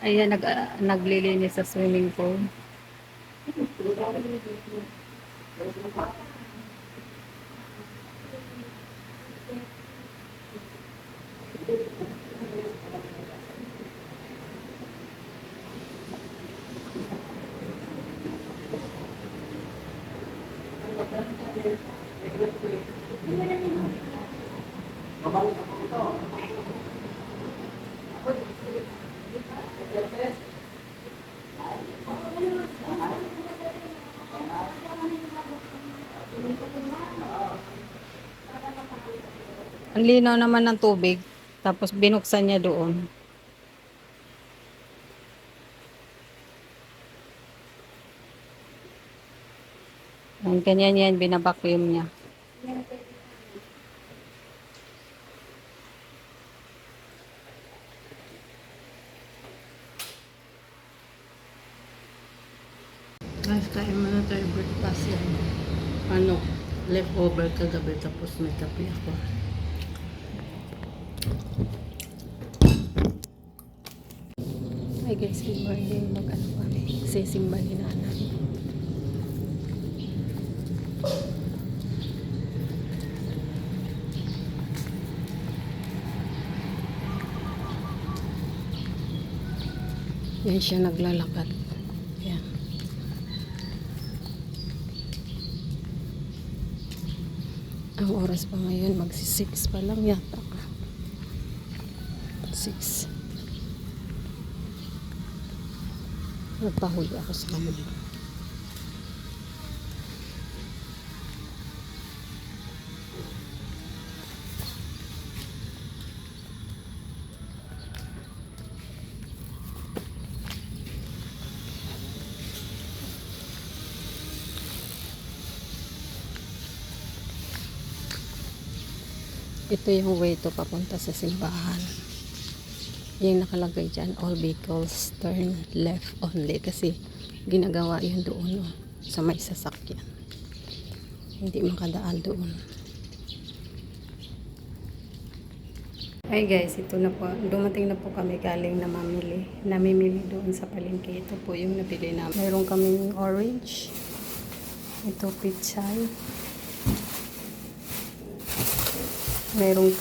Ayan, naglilinis sa swimming pool. Ang linaw naman ng tubig. Tapos binuksan niya doon. Ang ganyan yan, binabacuum niya. Guys, kain muna tayo breakfast yan. Leftover kagabi tapos may kape ako. Hi guys, good morning. Mag-ano kami. Sisimba ni nanay. Yan siya naglalakad. Yan. Ang oras pa ngayon, magsi-6 pa lang yata. 6. Nagpahuli ako sa kanila. Ito yung way to papunta sa simbahan. Yung nakalagay dyan, all vehicles turn left only kasi ginagawa yun doon sa may sasakyan. Hindi makadaan doon. Hi guys, ito na po. Dumating na po kami galing na namimili doon sa palengke. Ito po yung napili namin. Mayroon kaming orange. Ito pichay. Mayroong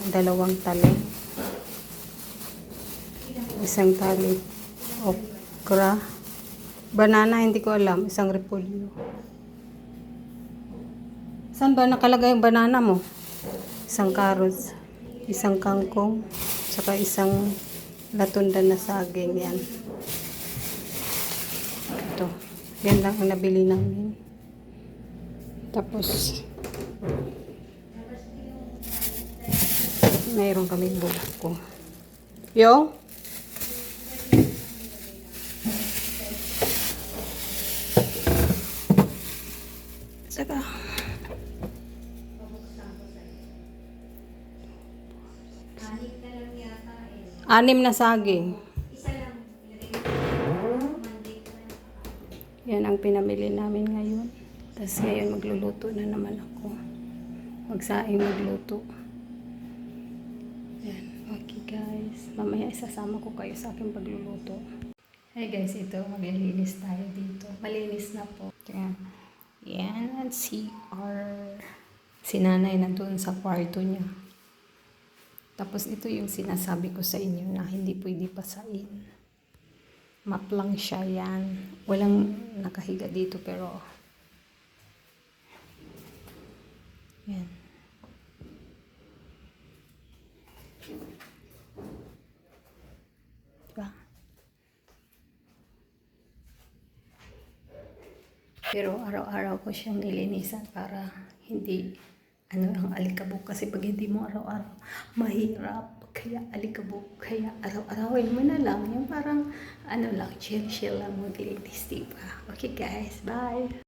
dalawang talong. Isang tali okra. Banana, hindi ko alam. Isang repolyo. Saan ba nakalagay yung banana mo? Isang carrots. Isang kangkong. Saka isang latundan na saging. Yan. Ito. Yan lang ang nabili namin. Tapos mayroon kaming buko. Yung? Saka. Anim na saging. Yan ang pinamili namin ngayon. Tapos ngayon magluluto na naman ako. Magsaing magluto. Yan. Okay guys. Mamaya isasama ko kayo sa aking pagluluto. Hey guys, ito. Maglilinis tayo dito. Malinis na po. Yan. Yan. Si nanay nandun sa kwarto niya. Tapos ito yung sinasabi ko sa inyo na hindi pwede pasain. Map lang siya yan. Walang nakahiga dito pero yan. Diba? Pero araw-araw ko siyang nilinisan para hindi ang alikabok. Kasi pag hindi mo araw-araw, mahirap. Kaya alikabok. Kaya araw-arawin mo na lang. Yung parang, lang, chill lang maglinis, diba? Okay guys, bye!